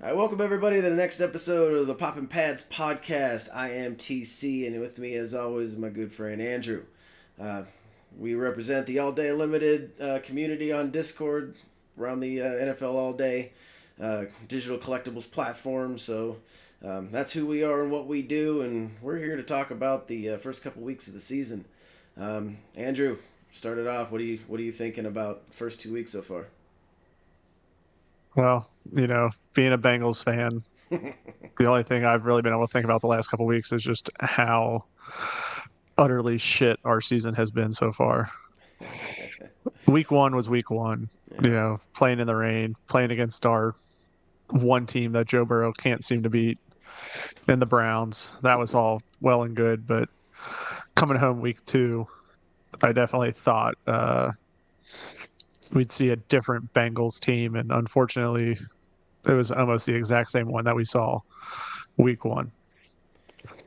All right, welcome everybody to the next episode of the Poppin' podcast. I am TC, and with me, as always, is my good friend Andrew. Uh, we represent the All Day Limited community on Discord around the NFL All Day digital collectibles platform. So that's who we are and what we do, and we're here to talk about the first couple weeks of the season. Andrew, start it off. What are you thinking about the first 2 weeks so far? Well, being a Bengals fan, the only thing I've really been able to think about the last couple of weeks is just how utterly shit our season has been so far. Week one was week one, Yeah. playing in the rain, playing against our one team that Joe Burrow can't seem to beat in the Browns. That was all well and good, but coming home week two, I definitely thought we'd see a different Bengals team, and unfortunately, it was almost the exact same one that we saw week one.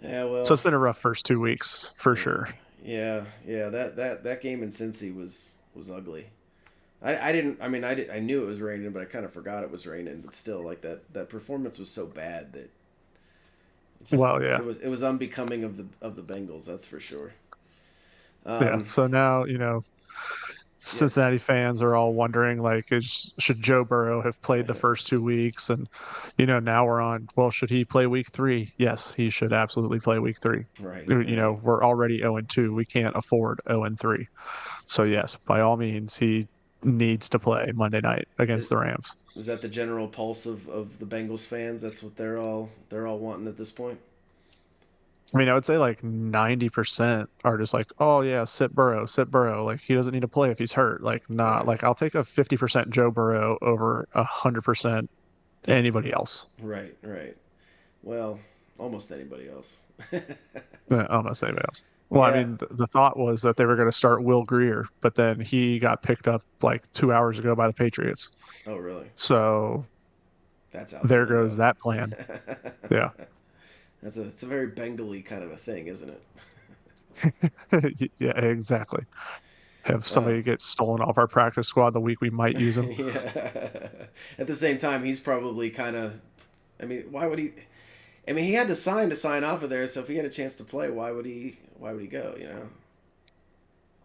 Yeah, So well, it's been a rough first 2 weeks for yeah, sure. yeah. That game in Cincy was ugly. I didn't. I mean, I knew it was raining, but I kind of forgot it was raining. But still, like that performance was so bad that it's just Well, yeah, it was unbecoming of the Bengals. That's for sure. yeah. Um, So now, yeah, Cincinnati fans are all wondering, like, should Joe Burrow have played the first 2 weeks? And, now we're on, well, should he play week three? Yes, he should absolutely play week three. right, right. We're already 0-2. We can't afford 0-3. So, yes, by all means, he needs to play Monday night against Is, the Rams. is that the general pulse of the Bengals fans? That's what they're all wanting at this point. I mean, I would say like 90% are just like, oh yeah, sit Burrow, sit Burrow. Like he doesn't need to play if he's hurt. Like, nah, Right, like I'll take a 50% Joe Burrow over 100% anybody else. right, right. Well, almost anybody else. Almost anybody else. Well, I Yeah. mean, the thought was that they were going to start Will Greer, but then he got picked up like 2 hours ago by the Patriots. Oh, really? So That's out the there goes window. that plan. Yeah. It's a very Bengali kind of a thing, isn't it? Yeah, exactly. Have Uh, somebody get stolen off our practice squad the week we might use him. yeah. At the same time, he's probably kind of. I mean, why would he? I mean, he had to sign off of there. So if he had a chance to play, why would he? Why would he go? You know.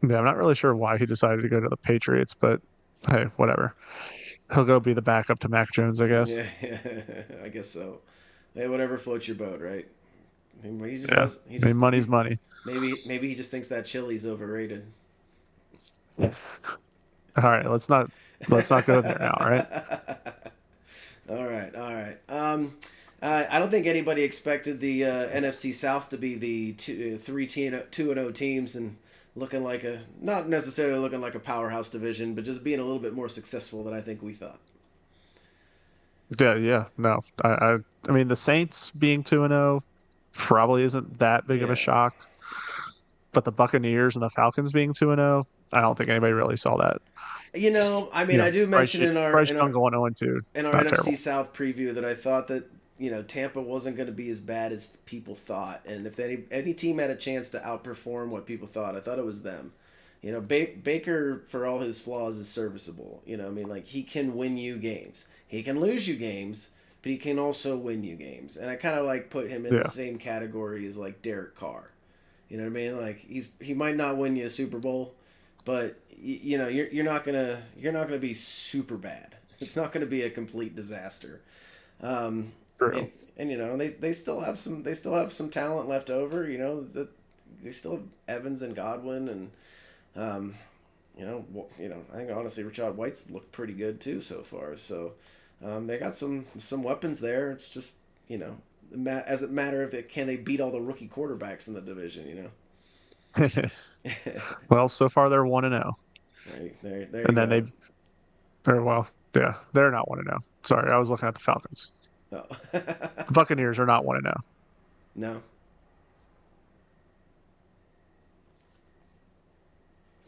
Yeah, I'm not really sure why he decided to go to the Patriots, but hey, whatever. He'll go be the backup to Mac Jones, I guess. Yeah, I guess so. Hey, whatever floats your boat, right? He just Yeah. does. He I mean, just money's he money. maybe he just thinks that chili's overrated. All right, let's not go there now, all right? All right, all right. I don't think anybody expected the NFC South to be the two and O teams and looking like a not necessarily looking like a powerhouse division, but just being a little bit more successful than I think we thought. Yeah, yeah, no. I mean the Saints being 2-0 probably isn't that big of a Yeah, shock, but the Buccaneers and the Falcons being 2-0, I don't think anybody really saw that. I mean, I do Bryce mention in our Bryce in Young our going 0-2, in our not NFC terrible. South preview that I thought that Tampa wasn't going to be as bad as people thought, and if any team had a chance to outperform what people thought, I thought it was them. Baker, for all his flaws, is serviceable. I mean, like he can win you games. He can lose you games, but he can also win you games. And I kind of like put him in the Yeah, same category as like Derek Carr. You know what I mean? Like he might not win you a Super Bowl, but you're not gonna be super bad. It's not gonna be a complete disaster. Um, true. and they still have some talent left over. They still have Evans and Godwin and um, I think honestly Rashad White's looked pretty good too so far. So they got some weapons there. It's just as a matter of can they beat all the rookie quarterbacks in the division? Well, so far they're 1-0. There you And then go. well, yeah, they're not 1-0. Sorry, I was looking at the Falcons. Oh. The Buccaneers are not 1-0. No.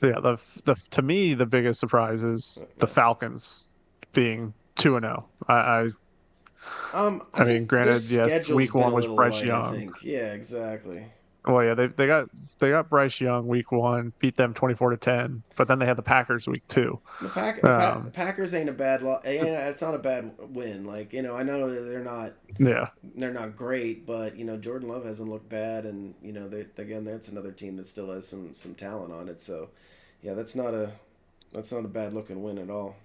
So yeah, the to me the biggest surprise is the Falcons being 2-0. I I mean, think their granted, yes, schedule's week been one a was little Bryce light. I Young. think. Yeah, exactly. Well, yeah, they got Bryce Young week 1, beat them 24-10, but then they had the Packers week 2. The Um, Packers ain't a bad it's not a bad win. Like I know that yeah, they're not great, but Jordan Love hasn't looked bad, and again that's another team that still has some talent on it. So yeah, that's not a bad looking win at all.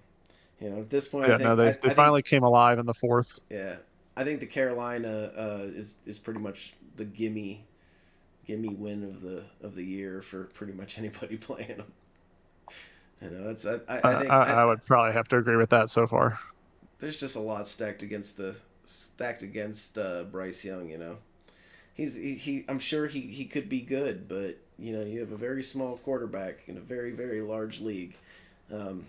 At this point, yeah, no, they I think finally came alive in the fourth. yeah, I think the Carolina is pretty much the gimme win of the year for pretty much anybody playing them. That's I think I would probably have to agree with that so far. there's just a lot stacked against Bryce Young. I'm sure he could be good, but you have a very small quarterback in a very very large league, um,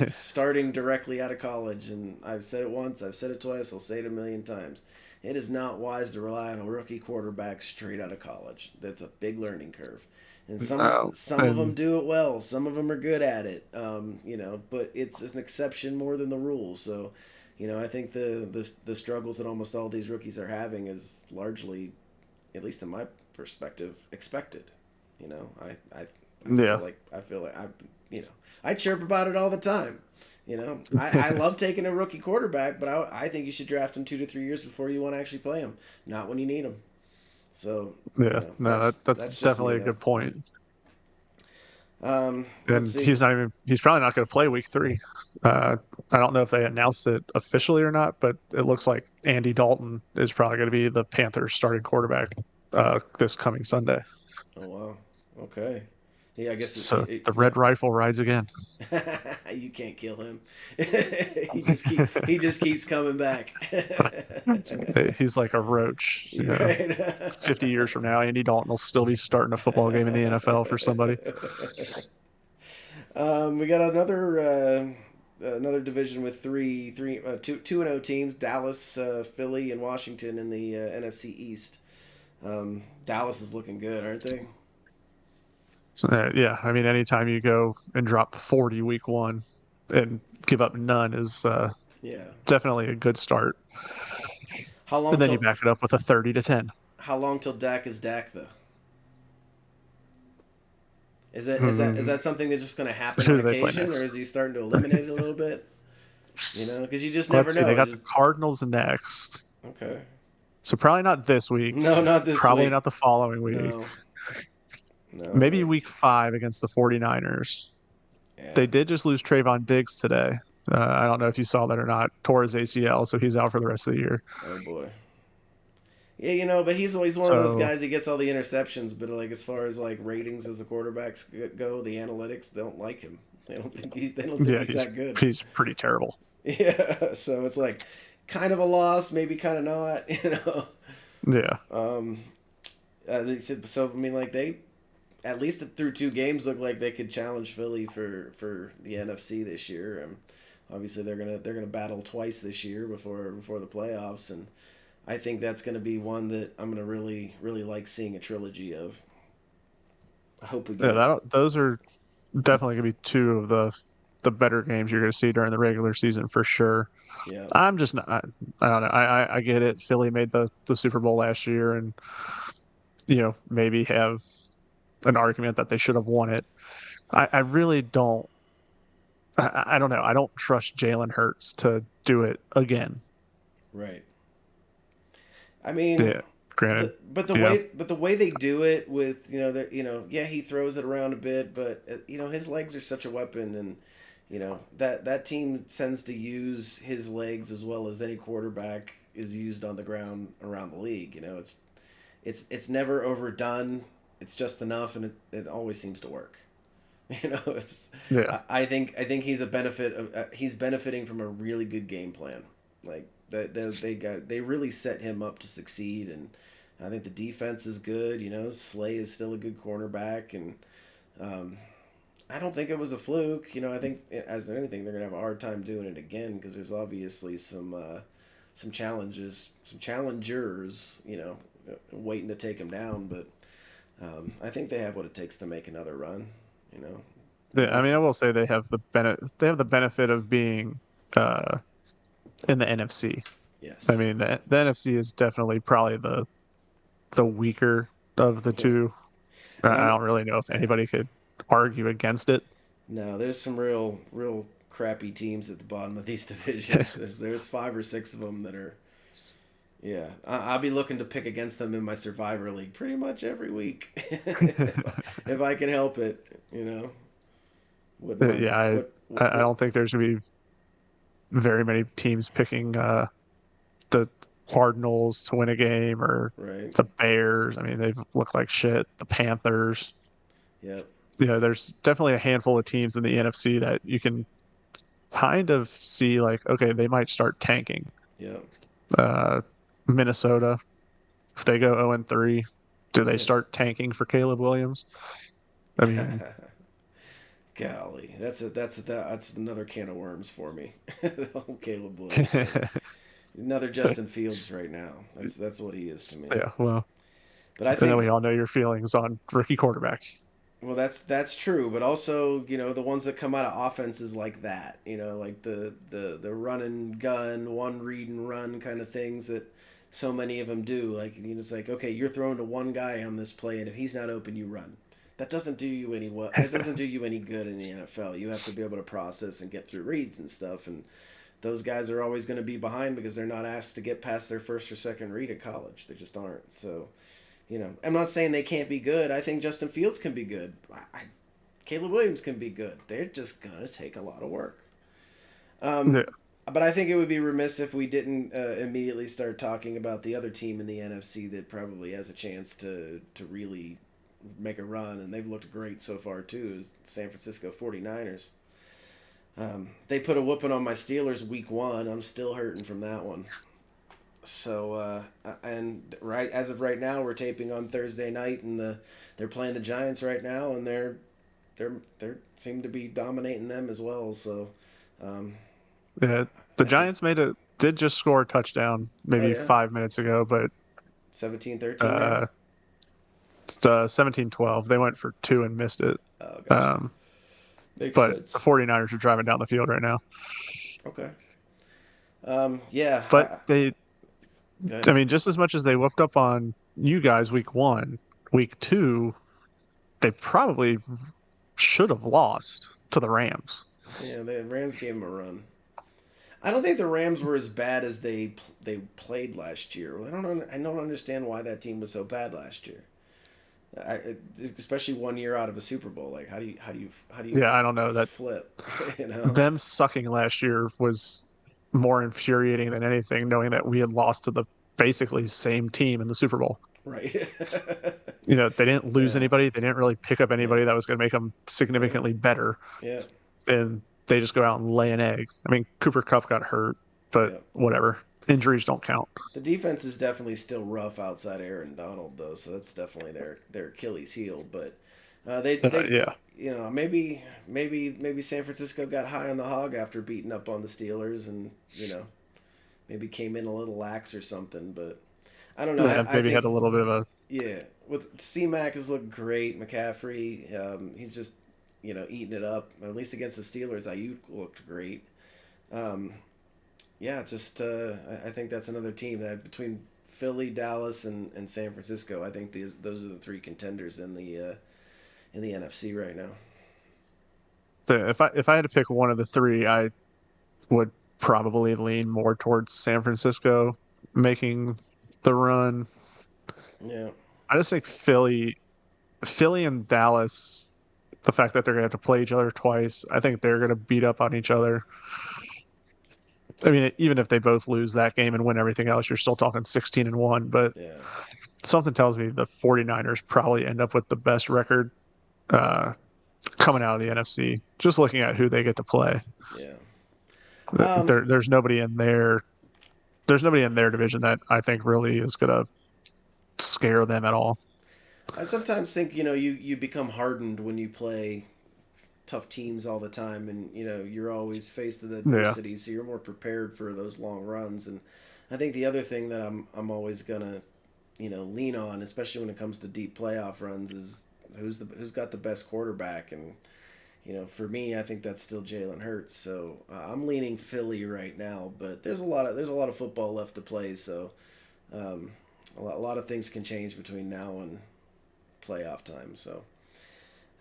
starting directly out of college. And I've said it once, I've said it twice, I'll say it a million times. It is not wise to rely on a rookie quarterback straight out of college. That's a big learning curve, and some of them And do it well. Some of them are good at it, but it's an exception more than the rule. So, I think the struggles that almost all these rookies are having is largely, at least in my perspective, expected. yeah, I feel like I chirp about it all the time. I love taking a rookie quarterback, but I think you should draft him 2 to 3 years before you want to actually play him, not when you need him. So yeah, no, that's that's just me definitely a though. good point. Let's And see. he's probably not going to play week 3. I don't know if they announced it officially or not, but it looks like Andy Dalton is probably going to be the Panthers starting quarterback this coming Sunday. Oh wow. Okay. Yeah, I guess So the red rifle rides again. you can't kill him. He just keeps coming back. He's like a roach. You're right. 50 years from now, Andy Dalton will still be starting a football game in the NFL for somebody. We got another division with two and O teams: Dallas, Philly, and Washington in the NFC East. Dallas is looking good, aren't they? So, yeah, I mean, anytime you go and drop 40 week 1 and give up none is Yeah. definitely a good start. How long And then you till back it up with a 30-10. how long till Dak is Dak though? Is Mm, that something that's just going to happen who on do they play occasion, or next? is he starting to eliminate it a little bit? Because you just never Let's see. They know. It's got the just Cardinals next. okay. So probably not this week. No, not this Probably week. not the following week. No, no. Maybe week 5 against the 49ers. Yeah. They did just lose Trayvon Diggs today. I don't know if you saw that or not. Tore his ACL, so he's out for the rest of the year. Oh boy. Yeah, but he's always one of those So guys. He gets all the interceptions, but like as far as like ratings as a quarterback go, the analytics don't like him. They don't think yeah, he's that good. he's pretty terrible. Yeah, so it's like kind of a loss, maybe kind of not. Yeah, Um, so. I mean, like they at least through 2 games look like they could challenge Philly for the NFC this year. And obviously they're gonna battle twice this year before the playoffs, and I think that's gonna be one that I'm gonna really really like seeing a trilogy of. I hope we get yeah. it. Those are definitely gonna be two of the better games you're gonna see during the regular season for sure. Yeah. I'm just not. I don't know. I get it. Philly made the Super Bowl last year, and maybe have an argument that they should have won it. I really don't. I don't know. I don't trust Jalen Hurts to do it again. Right. I mean, Yeah, granted. Yeah, but the way they do it with yeah, he throws it around a bit, but his legs are such a weapon, and that team tends to use his legs as well as any quarterback is used on the ground around the league. It's never overdone. It's just enough, and it always seems to work. It's yeah, I think he's benefiting from a really good game plan. Like that they really set him up to succeed, and I think the defense is good. Slay is still a good cornerback, and um, I don't think it was a fluke. I think as anything they're gonna have a hard time doing it again because there's obviously some challenges, some challengers. Waiting to take him down, but I think they have what it takes to make another run. You know, yeah. I they mean, I will say they have the benefit of being uh, in the NFC. I yes, mean, the NFC is definitely probably the weaker. of the two. And I I'm don't really know if yeah. anybody could argue against it. No, there's some real crappy teams at the bottom of these divisions. There's five or six of them that are. Yeah, I'll be looking to pick against them in my Survivor League pretty much every week, if I can help it. You know, wouldn't mind. Yeah, I What don't think there's gonna be very many teams picking the Cardinals to win a game or right? the Bears. I mean, they've looked like shit. The Panthers. Yep, There's definitely a handful of teams in the NFC that you can kind of see like, okay, they might start tanking. yep, Uh, Minnesota, if they go 0-3, do they yeah. start tanking for Caleb Williams? I mean, Golly, that's another can of worms for me. The whole Caleb Williams thing. Another Justin Fields right now. That's what he is to me. yeah, well, But I and then think we all know your feelings on rookie quarterbacks. well, that's true. But also, the ones that come out of offenses like that, like the run and gun, one read and run kind of things that so many of them do. Like it's like, okay, you're throwing to one guy on this play, and if he's not open, you run. That doesn't do you any well. That doesn't do you any good in the NFL. You have to be able to process and get through reads and stuff. And those guys are always going to be behind because they're not asked to get past their first or second read at college. They just aren't. So, I'm not saying they can't be good. I think Justin Fields can be good. Caleb Williams can be good. They're just going to take a lot of work. Um, Yeah, but I think it would be remiss if we didn't immediately start talking about the other team in the NFC that probably has a chance to really make a run, and they've looked great so far too, is San Francisco 49ers. They put a whooping on my Steelers week one. I'm still hurting from that one. So and right as of right now, we're taping on Thursday night, and they're playing the Giants right now, and they're seem to be dominating them as well. So um, yeah. The I think Giants did just score a touchdown oh maybe yeah, 5 minutes ago, but 17-13 now. uh, the 17-12, they went for two and missed it. Oh, gotcha. Um, Makes but the sense. 49ers are driving down the field right now. Okay. Yeah. But Go ahead. I mean, just as much as they whooped up on you guys week one, week two, they probably should have lost to the Rams. Yeah, the Rams gave them a run. I don't think the Rams were as bad as they played last year. I don't understand why that team was so bad last year. Especially 1 year out of a Super Bowl. Like how do you Yeah, I don't know that flip? You know, them sucking last year was more infuriating than anything, knowing that we had lost to the basically same team in the Super Bowl. right? They didn't lose Yeah, anybody. They didn't really pick up yeah, anybody that was going to make them yeah, significantly better. yeah, And they just go out and lay an egg. I mean, Cooper Cup got hurt, but yeah. whatever. Injuries don't count. The defense is definitely still rough outside Aaron Donald though, so that's definitely their Achilles heel. But they Yeah. maybe San Francisco got high on the hog after beating up on the Steelers, and maybe came in a little lax or something. But I don't know. Yeah, I maybe think had a little bit of a yeah, with C-Mac has looked great. McCaffrey, he's just eating it up. At least against the Steelers, Ayuk looked great. Um, yeah, just I think that's another team that between Philly, Dallas, and San Francisco. I think those are the three contenders in the NFC right now. if I had to pick one of the three, I would probably lean more towards San Francisco making the run. Yeah, I just think Philly and Dallas, the fact that they're gonna have to play each other twice, I think they're gonna beat up on each other. I mean, even if they both lose that game and win everything else, you're still talking 16-1. But yeah, something tells me the 49ers probably end up with the best record uh, coming out of the NFC. Just looking at who they get to play, yeah. Um, there's nobody in there. There's nobody in their division that I think really is gonna scare them at all. I sometimes think you become hardened when you play tough teams all the time, and you're always faced with Yeah, adversity, so you're more prepared for those long runs. And I think the other thing that I'm always gonna lean on, especially when it comes to deep playoff runs, is who's got the best quarterback. And for me, I think that's still Jalen Hurts. So I'm leaning Philly right now, but there's a lot of football left to play. So um, a lot of things can change between now playoff time. So,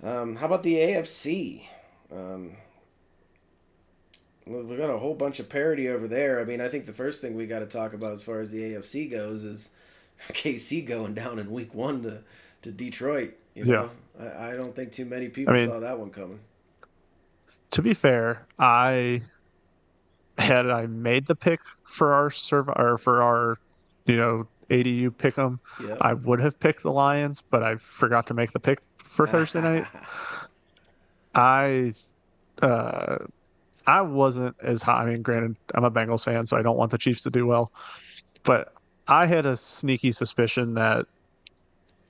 how about the AFC? Um, we got a whole bunch of parity over there. I mean, I think the first thing we got to talk about as far as the AFC goes is KC going down in week one to Detroit. Yeah. I don't think too many I people mean, saw that one coming. to be fair, I made the pick for our or for our, ADU pick 'em, Yep. I would have picked the Lions, but I forgot to make the pick for Thursday night. I uh I wasn't as high. I mean, granted, I'm a Bengals fan, so I don't want the Chiefs to do well, but I had a sneaky suspicion that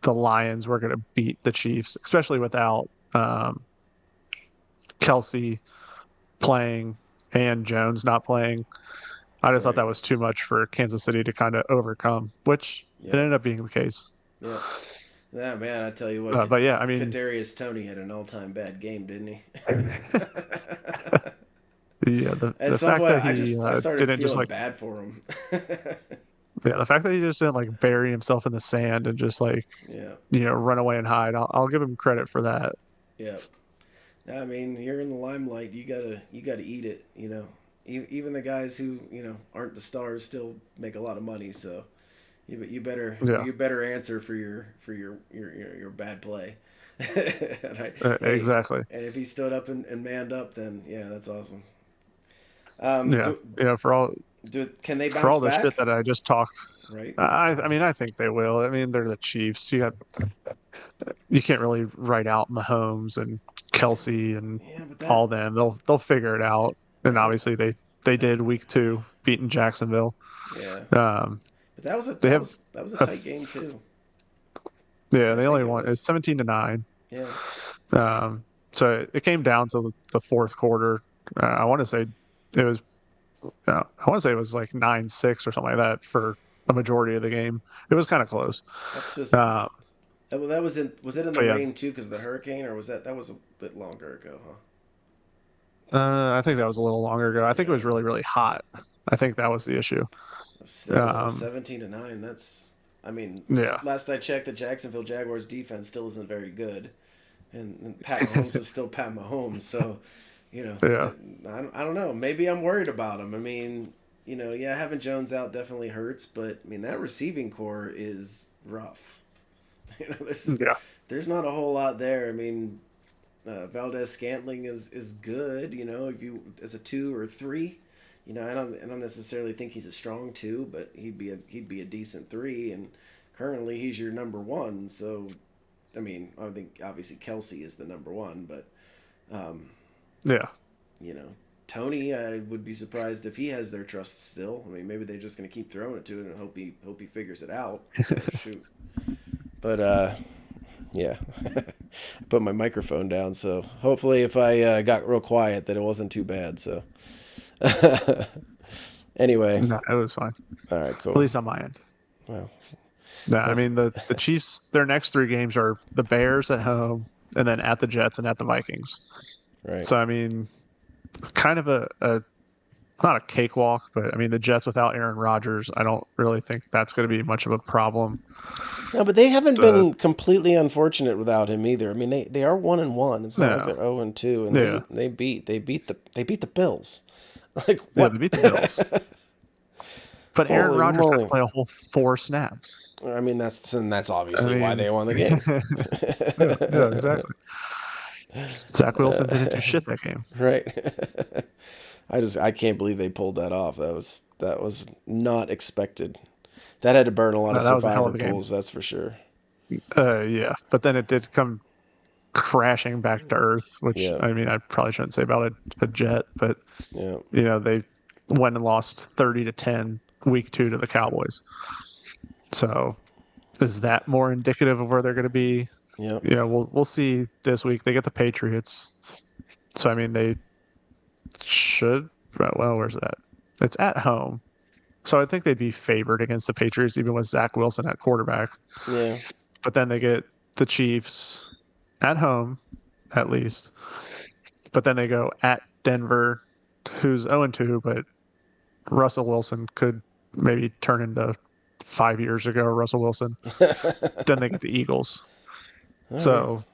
the Lions were going to beat the Chiefs, especially without um, Kelsey playing and Jones not playing. I just thought Right. that was too much for Kansas City to kind of overcome, which it Yep. ended up being the case. Yep. Yeah, man, I tell you what, But yeah, I mean, Kadarius Tony had an all-time bad game, didn't he? the At some fact point, that he I started didn't just feeling like bad for him. the fact that he just didn't like bury himself in the sand and just like Yeah. run away and hide. I'll give him credit for that. Yep. I mean, you're in the limelight. You gotta eat it. Even the guys who aren't the stars still make a lot of money. So you better Yeah, you better answer for your bad play. Right? Hey, exactly. and if he stood up and manned up, then yeah, that's awesome. Yeah, Do, for all can they bounce the shit back? that I just talked. Right? I mean, I think they will. I mean, they're the Chiefs. You can't really write out Mahomes and Kelsey and Yeah, but all them. They'll figure it out. And that obviously they that did week 2, beating Jacksonville. yeah, Um, but that was a they that have was that was a a tight game too. yeah. I They think only it won. It's was. 17-9. Yeah. Um, so it came down to the fourth quarter. I want to say it was. I want to say it was like 9-6 or something like that for a majority of the game. It was kind of close. That's just Um, well, that was it in the but yeah, rain too because of the hurricane or that was a bit longer ago, huh? I think that was a little longer ago. I think it was Yeah. really, really hot. I think that was the issue. Still though, Um, 17-9. That's I mean, yeah, last I checked, the Jacksonville Jaguars defense still isn't very good, and Pat Mahomes is still Pat Mahomes. So, yeah, I don't know. Maybe I'm worried about him. I mean, yeah, having Jones out definitely hurts, but I mean that receiving core is rough. yeah, There's not a whole lot there. I mean, Valdez Scantling is good. If you as a 2 or 3, I don't necessarily think he's a strong 2, but he'd be a decent 3. And currently he's your number 1. So I mean, I think obviously Kelsey is the number 1, but um, yeah. you know. Tony, I would be surprised if he has their trust still. I mean, maybe they're just going to keep throwing it to it and hope he figures it out. Oh shoot! But yeah, I put my microphone down, so hopefully, if I got real quiet, that it wasn't too bad. So, anyway, No, it was fine. all right, At cool. least on my end. Well, No, I hope, mean the Chiefs. Their next 3 games are the Bears at home, and then at the Jets and at the Vikings. right. So I mean, kind of a not a cakewalk, but I mean the Jets without Aaron Rodgers, I don't really think that's going to be much of a problem. No, but they haven't Uh, been completely unfortunate without him either. I mean, they are 1-1. It's not like yeah, they're 0-2, and yeah, they beat the Bills. Like yeah. what? They beat the Bills, but Aaron Holy Rodgers got to moly! play a whole 4 snaps. I mean, that's I obviously why mean, they won the game. yeah, exactly. Zach Wilson didn't do shit that game. Right. I can't believe they pulled that off. That was not expected. That had to burn a lot of That was a hell survivor of a game. pools, that's for sure. Yeah, but then it did come crashing back to earth, which Yeah. I mean, I probably shouldn't say about a Jet, but Yeah. they went and lost 30-10 week 2 to the Cowboys. So is that more indicative of where they're going to be? Yeah. We'll see this week. They get the Patriots, so I mean they should. Well, where's that? It's at home, so I think they'd be favored against the Patriots, even with Zach Wilson at quarterback. Yeah. But then they get the Chiefs at home, at least. But then they go at Denver, who's 0-2, but Russell Wilson could maybe turn into 5 years ago Russell Wilson. Then they get the Eagles. All right. So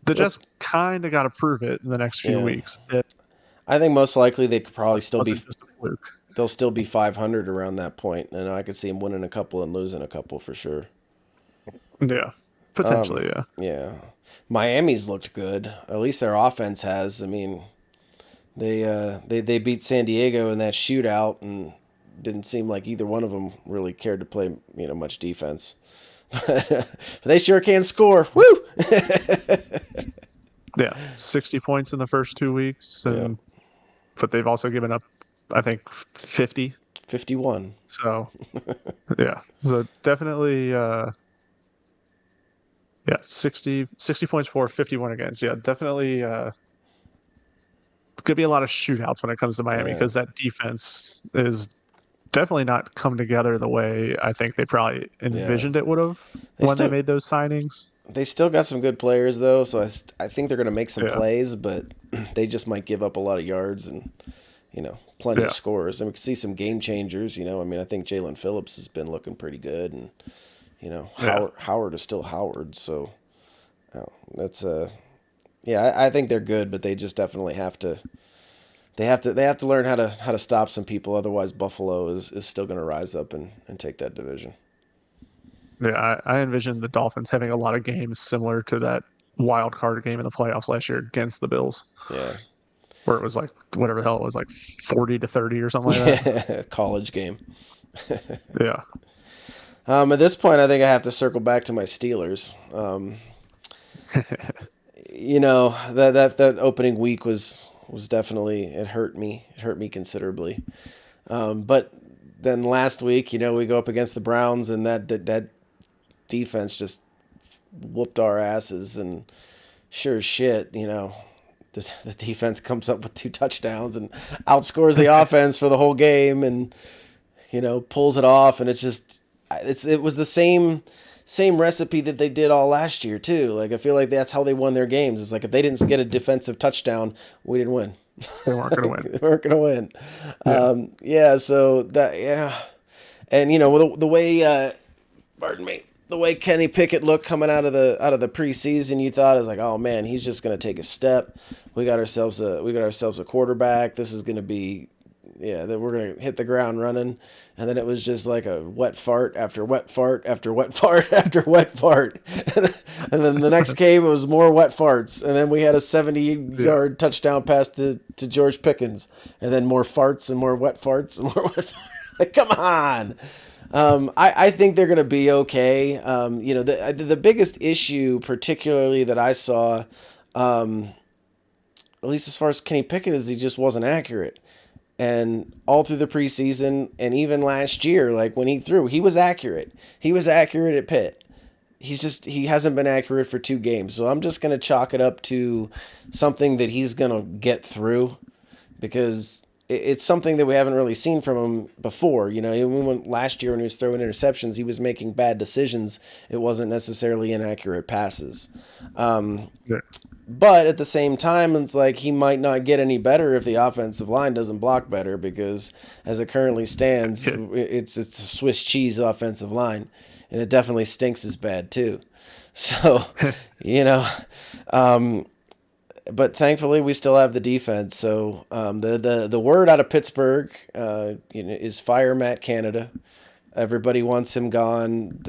they It'll, just kind of got to prove it in the next few yeah. weeks. It I think most likely they could probably still be wasn't just a fluke. they'll still be 500 around that point, and I could see them winning a couple and losing a couple for sure. Yeah, potentially. Yeah, Yeah, Miami's looked good. At least their offense has. I mean, they beat San Diego in that shootout, and didn't seem like either one of them really cared to play much defense. But they sure can score. Woo! yeah. 60 points in the first 2 weeks, Yeah, and but they've also given up, I think, 50. 51. So yeah, so definitely, yeah, 60 points for, 51 against. Yeah, definitely. Could be a lot of shootouts when it comes to Miami Yeah, because that defense is definitely not come together the way I think they probably yeah. envisioned it would have They when they still made those signings. they still got some good players though, so I think they're gonna make some Yeah, plays, but they just might give up a lot of yards and plenty of yeah, scores. And we can see some game changers. I mean, I think Jalen Phillips has been looking pretty good, and yeah, Howard is still Howard. So that's yeah, I think they're good, but they just definitely have to. They have to learn how to stop some people. Otherwise, Buffalo is still going to rise up and take that division. yeah. I envision the Dolphins having a lot of games similar to that wild card game in the playoffs last year against the Bills, Yeah, where it was like whatever the hell it was, like 40-30 or something like that. yeah, college game. Yeah, At this point, I think I have to circle back to my Steelers. That opening week was definitely it hurt me. It hurt me considerably. But then last week, we go up against the Browns, and that defense just whooped our asses. And sure as shit, the defense comes up with 2 touchdowns and outscores the offense for the whole game, and pulls it off. And it was the same recipe that they did all last year too. Like, I feel like that's how they won their games. It's like if they didn't get a defensive touchdown, we didn't win. they weren't going to win. They weren't gonna win. Yeah, Yeah. So that, yeah, and the way, pardon me, the way Kenny Pickett looked coming out of the preseason, you thought, is like, oh man, he's just gonna take a step. We got ourselves a quarterback. This is gonna be, yeah, that we're gonna hit the ground running. And then it was just like a wet fart after wet fart after wet fart after wet fart. And then the next game, it was more wet farts. And then we had a 70 yeah, yard touchdown pass to George Pickens. And then more farts and more wet farts and more wet farts. Like, come on. I think they're going to be okay. The biggest issue, particularly that I saw, at least as far as Kenny Pickett, is he just wasn't accurate. And all through the preseason and even last year, like when he threw, he was accurate. He was accurate at Pitt. He hasn't been accurate for 2 games. So I'm just going to chalk it up to something that he's going to get through, because it's something that we haven't really seen from him before. Even when last year when he was throwing interceptions, he was making bad decisions. It wasn't necessarily inaccurate passes. yeah. But at the same time, it's like he might not get any better if the offensive line doesn't block better, because as it currently stands, Yeah. it's a Swiss cheese offensive line, and it definitely stinks as bad too. So, you know, um, but thankfully we still have the defense. So the word out of Pittsburgh, is fire Matt Canada. Everybody wants him gone.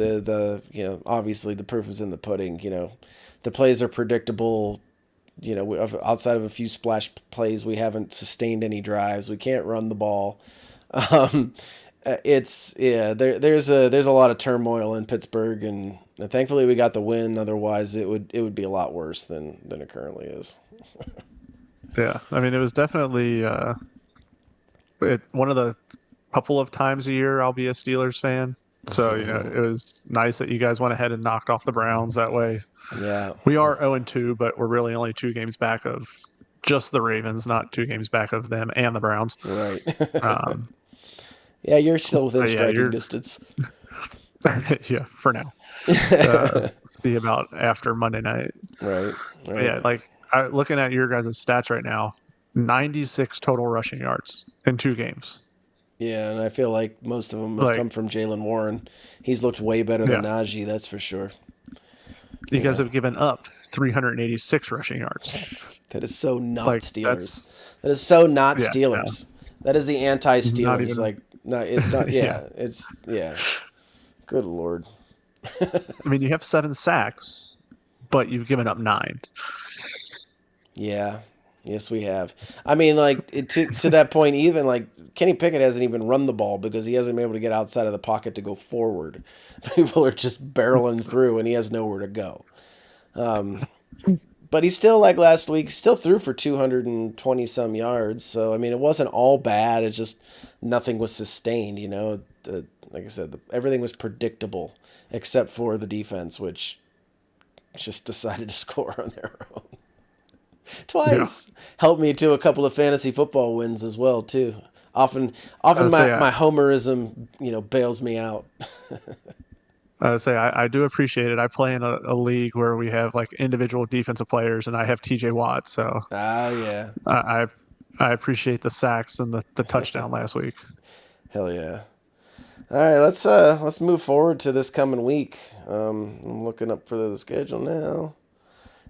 Obviously the proof is in the pudding. The plays are predictable. Outside of a few splash plays, we haven't sustained any drives. We can't run the ball. Um, it's yeah. There's a lot of turmoil in Pittsburgh, and thankfully we got the win. Otherwise, it would be a lot worse than it currently is. Yeah, I mean, it was definitely one of the couple of times a year I'll be a Steelers fan. So, it was nice that you guys went ahead and knocked off the Browns that way. Yeah, We are 0-2, but we're really only 2 games back of just the Ravens, not 2 games back of them and the Browns. right. Um, Yeah, you're still within but yeah, striking you're distance. yeah, for now. See about after Monday night. Right, But right. yeah, like looking at your guys' stats right now, 96 total rushing yards in 2 games. Yeah, and I feel like most of them have Like, come from Jalen Warren. He's looked way better than yeah, Najee, that's for sure. You You guys know, have given up 386 rushing yards. that is so not Like Steelers. that's That is so not yeah, no, Steelers. That is the not anti-Steelers. even Like, no, it's not. yeah. Yeah, it's yeah. Good lord. I mean, you have 7 sacks, but you've given up 9. Yeah. Yes, we have. I mean, like to that point, even like Kenny Pickett hasn't even run the ball because he hasn't been able to get outside of the pocket to go forward. People are just barreling through, and he has nowhere to go. But he's still like last week, still threw for 220 some yards. So I mean, it wasn't all bad. It's just nothing was sustained. Like I said, everything was predictable except for the defense, which just decided to score on their own Yeah, twice. Helped me to a couple of fantasy football wins as well too. Often, I often would say my homerism, bails me out. I do appreciate it. I play in a league where we have like individual defensive players, and I have TJ Watt, so Ah, yeah, I I, I appreciate the sacks and the touchdown last week. hell yeah. All right, let's move forward to this coming week. I'm looking up for the schedule now.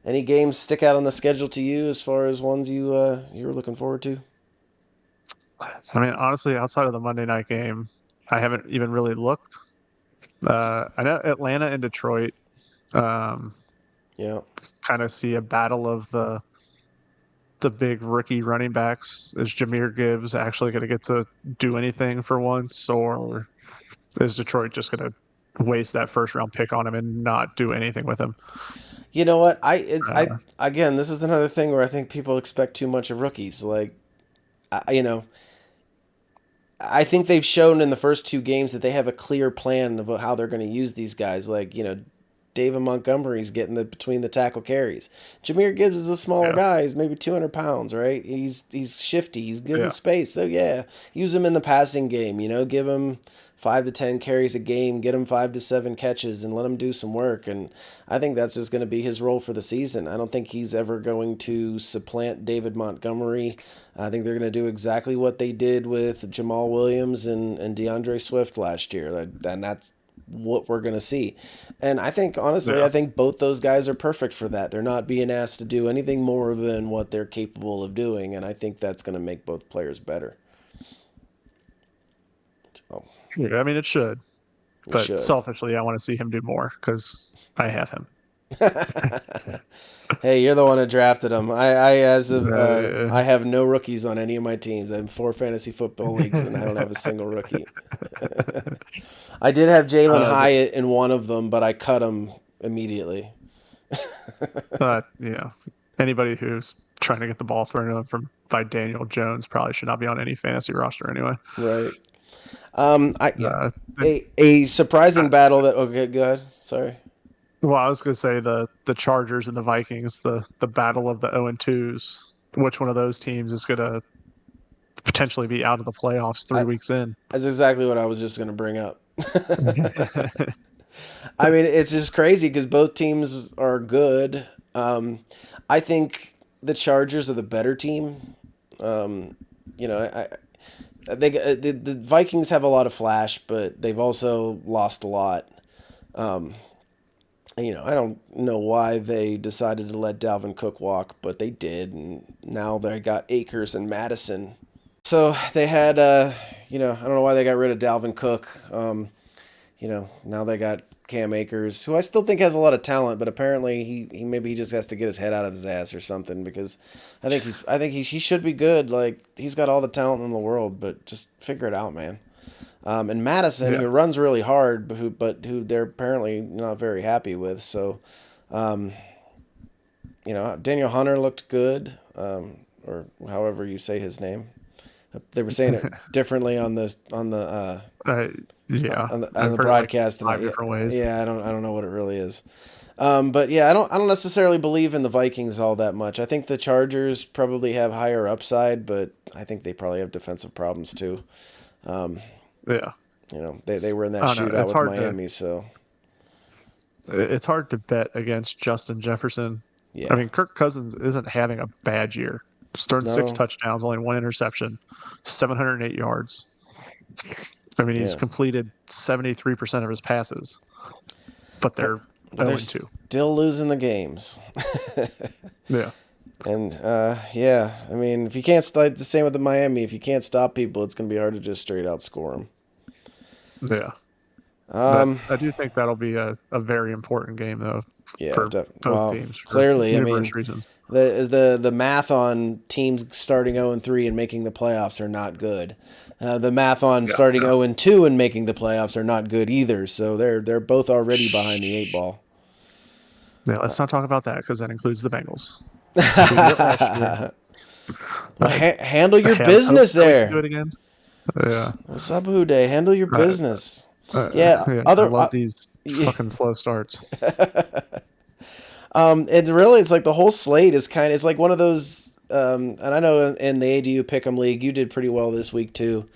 Any games stick out on the schedule to you as far as ones you were looking forward to? I mean, honestly, outside of the Monday night game, I haven't even really looked. I know Atlanta and Detroit um, Yeah. kind of see a battle of the big rookie running backs. Is Jameer Gibbs actually going to get to do anything for once, or is Detroit just going to waste that first round pick on him and not do anything with him? You know what? I Uh, again, this is another thing where I think people expect too much of rookies. Like, I, you know, I think they've shown in the first two games that they have a clear plan of how they're going to use these guys. Like, David Montgomery's getting the between the tackle carries. Jameer Gibbs is a smaller yeah, guy. He's maybe 200 pounds, right? He's shifty. He's good in yeah, space. So yeah, use him in the passing game. Give him 5 to 10 carries a game. Get him 5 to 7 catches and let him do some work. And I think that's just going to be his role for the season. I don't think he's ever going to supplant David Montgomery. I think they're going to do exactly what they did with Jamal Williams and DeAndre Swift last year. And that's what we're going to see. And I think, honestly, yeah. I think both those guys are perfect for that. They're not being asked to do anything more than what they're capable of doing. And I think that's going to make both players better. So, Yeah, I mean, it should, it but should. selfishly, I want to see him do more because I have him. Hey, you're the one who drafted him. Uh, I have no rookies on any of my teams. I have 4 fantasy football leagues, and I don't have a single rookie. I did have Jalen uh, Hyatt in one of them, but I cut him immediately. yeah, anybody who's trying to get the ball thrown at them from by Daniel Jones probably should not be on any fantasy roster anyway. Right. I yeah. Uh, A surprising battle that. Okay, go ahead. Sorry. well, I was going to say the Chargers and the Vikings, the battle of the 0 and 2s. Which one of those teams is going to potentially be out of the playoffs I, 3 weeks in? that's exactly what I was just going to bring up. I mean, it's just crazy because both teams are good. I think the Chargers are the better team. Um, you know, the Vikings have a lot of flash, but they've also lost a lot. I don't know why they decided to let Dalvin Cook walk, but they did, and now they got Akers and Madison. So they had, I don't know why they got rid of Dalvin Cook. Now they got Cam Akers, who I still think has a lot of talent, but apparently he just has to get his head out of his ass or something because I think he should be good. Like he's got all the talent in the world, but just figure it out, man. And Madison, Yeah, who runs really hard, but who they're apparently not very happy with. So, um, Daniel Hunter looked good, or however you say his name. They were saying it differently uh, yeah. on I've the heard it like broadcast, and five different ways. I don't know what it really is. But yeah, I don't necessarily believe in the Vikings all that much. I think the Chargers probably have higher upside, but I think they probably have defensive problems too. Um, Yeah, they were in that I don't know. shootout with Miami, so It's hard to bet against Justin Jefferson. I yeah, mean, Kirk Cousins isn't having a bad year. Just throwing six no, touchdowns, only one interception, 708 yards. I mean, he's yeah, completed 73% of his passes, but but they're 0 they're and 2. still losing the games. Yeah. And yeah, I mean, if you can't stop, the same with the Miami. If you can't stop people, it's going to be hard to just straight out score them. Yeah. That Um, I do think that'll be a very important game though yeah, for both well, teams for clearly, I numerous mean, reasons. the math on teams starting 0-3 and making the playoffs are not good. The math on Yeah. starting Yeah. 0-2 and making the playoffs are not good either. So they're both already behind the eight Shh. ball. Yeah, let's not talk about that because that includes the Bengals. We did it last year. Well, handle I your have hopes business that we can do there. it again. Yeah. Sabu Day, handle your Uh, business. Yeah, yeah. I other love these yeah. fucking slow starts. It's really it's like the whole slate is kind of it's like one of those. And I know in the ADU Pick'em League you did pretty well this week too.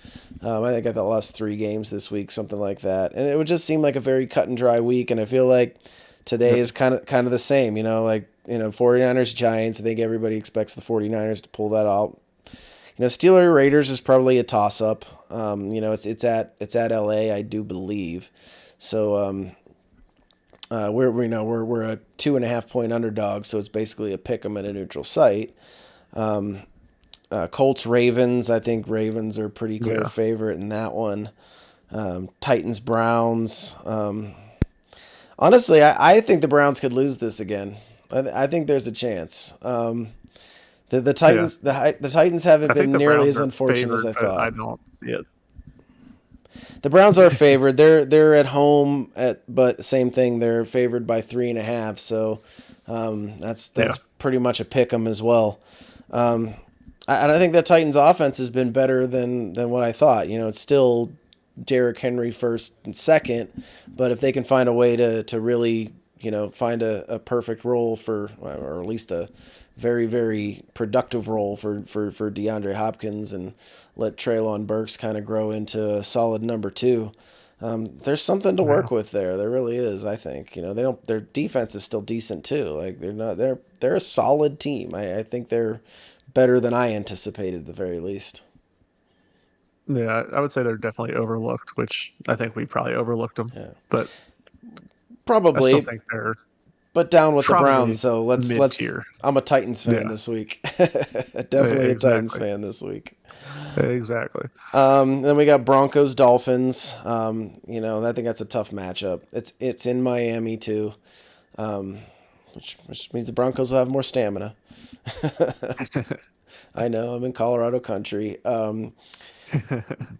I think I got the last 3 games this week, something like that, and it would just seem like a very cut and dry week. And I feel like today Yep. is kind of the same. 49ers Giants. I think everybody expects the 49ers to pull that out. Steeler Raiders is probably a toss up. It's at LA, I do believe. So we're a 2.5 point underdog, so it's basically a pick 'em at a neutral site. Colts Ravens, I think Ravens are a pretty clear Yeah. favorite in that one. Titans Browns. Honestly, I think the Browns could lose this again. I think there's a chance. The Yeah. Titans the Titans haven't I think been the nearly Browns as are unfortunate as favored, I but I thought. don't see it. The Browns are favored. They're at home but same thing. They're favored by 3.5. So that's Yeah. pretty much a pick 'em as well. And I think that Titans offense has been better than what I thought. It's still Derrick Henry first and second, but if they can find a way to really find a perfect role or at least a very very productive role for DeAndre Hopkins and let Treylon Burks kind of grow into a solid number two. There's something to Yeah. work with there. There really is. I think they don't. Their defense is still decent too. Like they're a solid team. I think they're better than I anticipated at the very least. Yeah. I would say they're definitely overlooked, which I think we probably overlooked them, Yeah, but I still probably, think they're but down with the Browns. probably So let's. mid-tier. I'm a Titans fan Yeah. this week. Definitely a Titans Exactly. fan this week. Exactly. Then we got Broncos Dolphins. I think that's a tough matchup. It's in Miami too, which means the Broncos will have more stamina. I know I'm in Colorado country.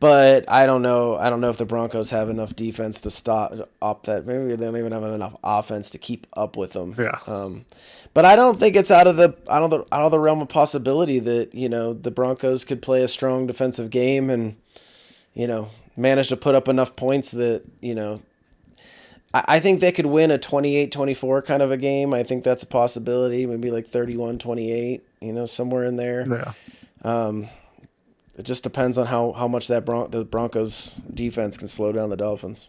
But I don't know. I don't know if the Broncos have enough defense to stop up that. Maybe they don't even have enough offense to keep up with them. Yeah. But I don't think it's out of the realm of possibility that the Broncos could play a strong defensive game and manage to put up enough points that I think they could win a 28-24 kind of a game. I think that's a possibility. Maybe like 31-28. Somewhere in there. Yeah. It just depends on how much the Broncos defense can slow down the Dolphins.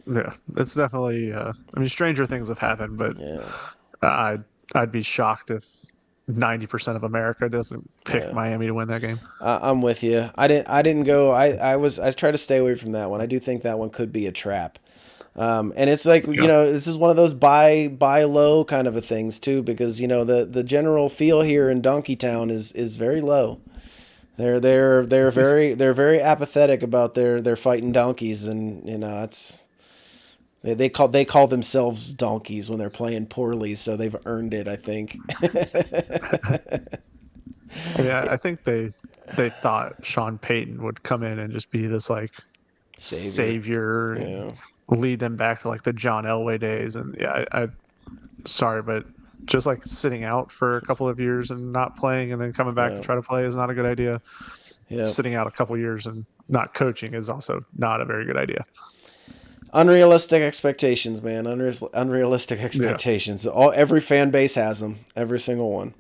Yeah. It's definitely I mean stranger things have happened, but Yeah, I'd be shocked if 90% of America doesn't pick yeah. Miami to win that game. I'm with you. I didn't go. I tried to stay away from that one. I do think that one could be a trap. And it's like Yeah. this is one of those buy low kind of a things too, because the general feel here in Donkeytown is very low. They're very apathetic about their fighting donkeys, and it's they call themselves donkeys when they're playing poorly, so they've earned it, I think. Yeah, I think they thought Sean Payton would come in and just be this like Savior. savior and Yeah. lead them back to like the John Elway days. And yeah, I sorry, but just like sitting out for a couple of years and not playing and then coming back to Yeah. try to play is not a good idea. Yeah. Sitting out a couple of years and not coaching is also not a very good idea. Unrealistic expectations, man. Unrealistic Yeah. expectations. Every fan base has them. Every single one.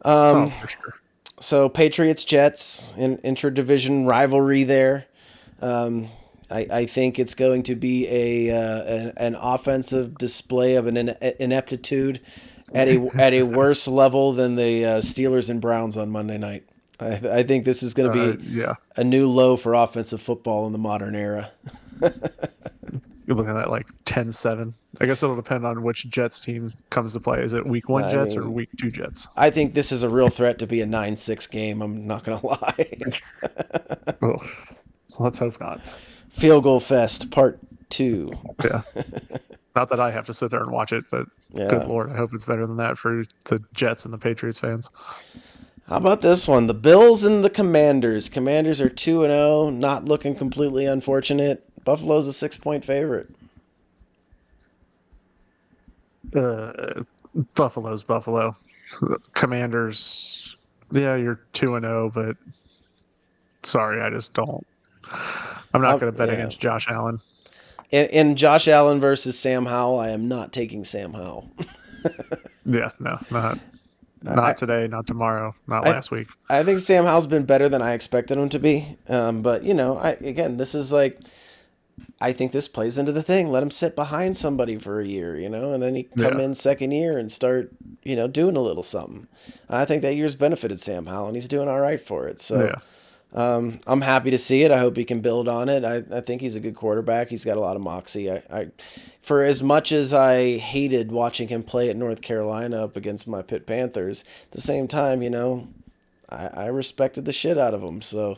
Oh, for sure. So Patriots Jets in intra-division rivalry there. I think it's going to be an offensive display of an ineptitude at a worse level than the Steelers and Browns on Monday night. I think this is going to be Yeah. a new low for offensive football in the modern era. You're looking at like 10-7. I guess it'll depend on which Jets team comes to play. Is it week one I Jets or mean, week two Jets? I think this is a real threat to be a 9-6 game. I'm not gonna lie. Oh, let's hope not. Field goal fest part 2. Yeah. Not that I have to sit there and watch it, but good Yeah. lord, I hope it's better than that for the Jets and the Patriots fans. How about this one? The Bills and the Commanders. Commanders are 2-0, not looking completely unfortunate. Buffalo's a 6-point favorite. Uh, Buffalo's Buffalo. Commanders, yeah, you're 2-0, but sorry, I just don't. I'm not going to bet Yeah. against Josh Allen. In Josh Allen versus Sam Howell, I am not taking Sam Howell. Yeah, no, I, not today, not tomorrow, not I last week. I think Sam Howell's been better than I expected him to be. But this is like, I think this plays into the thing. Let him sit behind somebody for a year, and then he come Yeah, in second year and start, doing a little something. I think that year's benefited Sam Howell, and he's doing all right for it. So yeah. I'm happy to see it. I hope he can build on it. I think he's a good quarterback. He's got a lot of moxie. For as much as I hated watching him play at North Carolina up against my Pitt Panthers, at the same time, I respected the shit out of him. So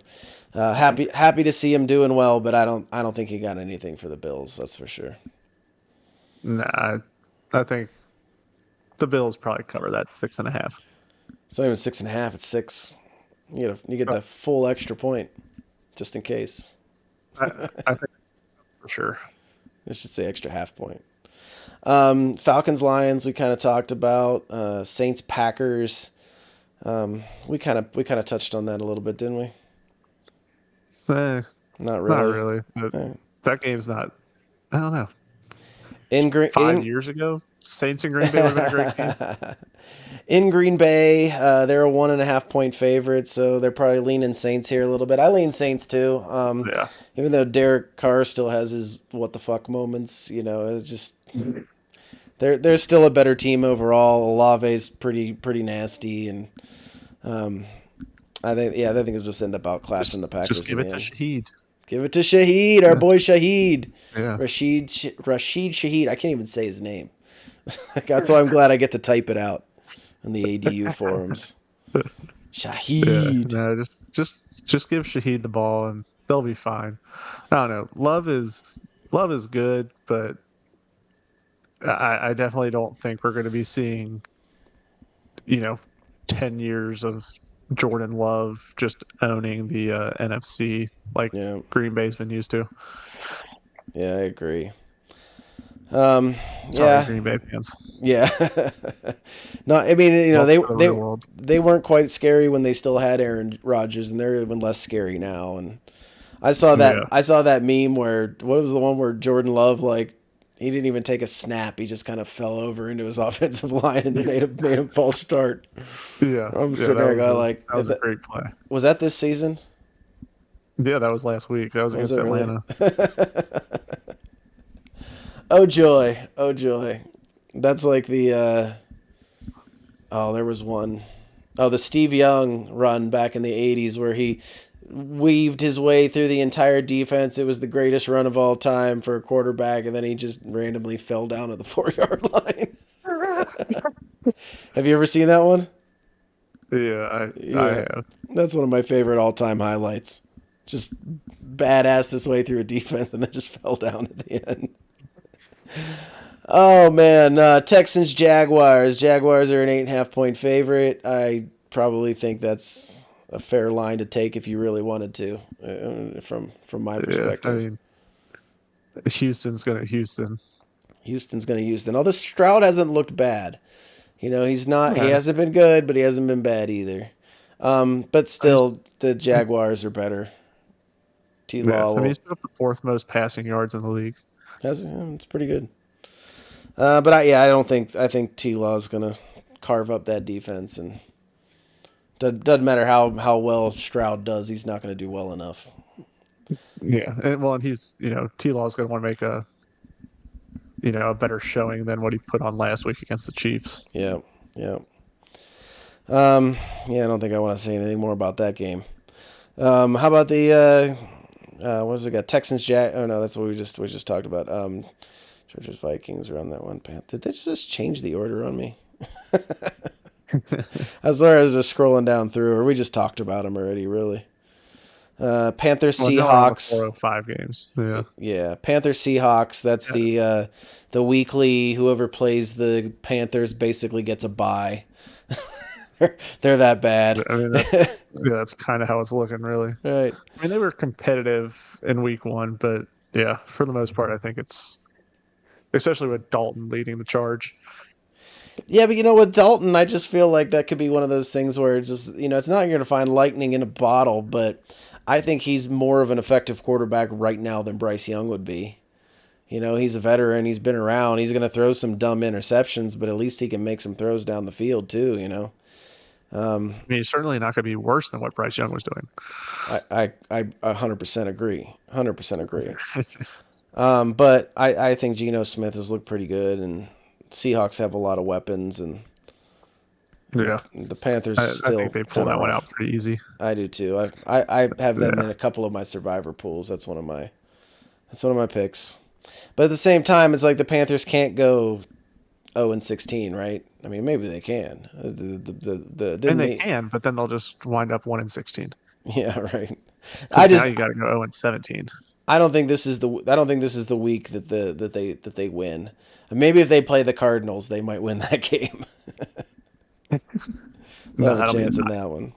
happy to see him doing well, but I don't think he got anything for the Bills. That's for sure. Nah, I think the Bills probably cover that 6.5. It's not even 6.5. It's 6. You get the full extra point, just in case. I think for sure. Let's just say extra half point. Falcons Lions we kind of talked about. Saints Packers. We kind of touched on that a little bit, didn't we? Eh, Not not really. really. But Eh. that game's not. I don't know. In Green 5 years ago, Saints and Green Bay would have been a great game. in Green Bay, they're a 1.5 point favorite, so they're probably leaning Saints here a little bit. I lean Saints too. Yeah, Even though Derek Carr still has his what the fuck moments, it's just they're still a better team overall. Olave's pretty nasty, and um, I think it'll just end up outclassing the just Packers in give the it to end. Shaheed. Give it to Shaheed, our Yeah, boy Shaheed. yeah. Rashid Shaheed. I can't even say his name. That's why I'm glad I get to type it out on the ADU forums. Yeah, Shaheed. no, just give Shaheed the ball and they'll be fine. I don't know. Love is good, but I definitely don't think we're going to be seeing, you know, 10 years of Jordan Love just owning the NFC like Yeah, Green Bay's been used to. yeah, I agree. Um, Sorry, yeah, Green Bay fans. yeah. No, I mean, Welcome they to the they real world. they weren't quite scary when they still had Aaron Rodgers, and they're even less scary now. And I saw that Yeah, I saw that meme where what was the one where Jordan Love like he didn't even take a snap. He just kind of fell over into his offensive line and made him false start. yeah, I'm yeah. sitting there going like, That was a great play. was that this season? Yeah, that was last week. That was Was it against really? Atlanta. Oh joy, oh joy. That's like the oh, there was one. Oh, the Steve Young run back in the 80s where he weaved his way through the entire defense. It was the greatest run of all time for a quarterback, and then he just randomly fell down at the 4 yard line. Have you ever seen that one? Yeah, I Yeah. have. That's one of my favorite all time highlights. Just badass this way through a defense and then just fell down at the end. Oh man, Texans Jaguars. Jaguars are an 8.5 point favorite. I probably think that's a fair line to take if you really wanted to, from my Yeah, I perspective. mean, Houston's gonna Houston. Houston's going to Houston. Although Stroud hasn't looked bad. He's not. He Yeah, hasn't been good, but he hasn't been bad either. But I just still, the Jaguars are better. T. yeah. Law I mean, he's will put up the fourth most passing yards in the league. it's pretty good. But I don't think I think T. Law is going to carve up that defense, and doesn't matter how well Stroud does, he's not going to do well enough. Yeah, and he's T. Law's gonna want to make a better showing than what he put on last week against the Chiefs. Yeah, yeah. Yeah, I don't think I want to say anything more about that game. How about the what was it got? Texans Jack? Oh no, that's what we just talked about. Trying Chargers, Vikings are on that one. Did they just change the order on me? I was just scrolling down through, or we just talked about them already, really. Panthers, Well, they're on the Seahawks. 405 games. Yeah. Yeah, Panthers, Seahawks. That's the weekly. Whoever plays the Panthers basically gets a bye. They're that bad. I mean, that's kind of how it's looking, really. Right. I mean, they were competitive in week 1, but yeah, for the most part, I think it's, especially with Dalton leading the charge. Yeah, but with Dalton, I just feel like that could be one of those things where it's just, it's not you're going to find lightning in a bottle, but I think he's more of an effective quarterback right now than Bryce Young would be. He's a veteran. He's been around. He's going to throw some dumb interceptions, but at least he can make some throws down the field too, I mean, he's certainly not going to be worse than what Bryce Young was doing. I 100% agree. 100% agree. But I think Geno Smith has looked pretty good, and Seahawks have a lot of weapons, and yeah, the Panthers I think they pull that one out pretty easy. I do too. I have them in a couple of my survivor pools. That's one of my picks. But at the same time, it's like the Panthers can't go 0-16, right? I mean, maybe they can. They can, but then they'll just wind up 1-16. Yeah, right. Now you got to go 0-17. I don't think this is the week that they win. Maybe if they play the Cardinals, they might win that game. They'll have a chance in that one.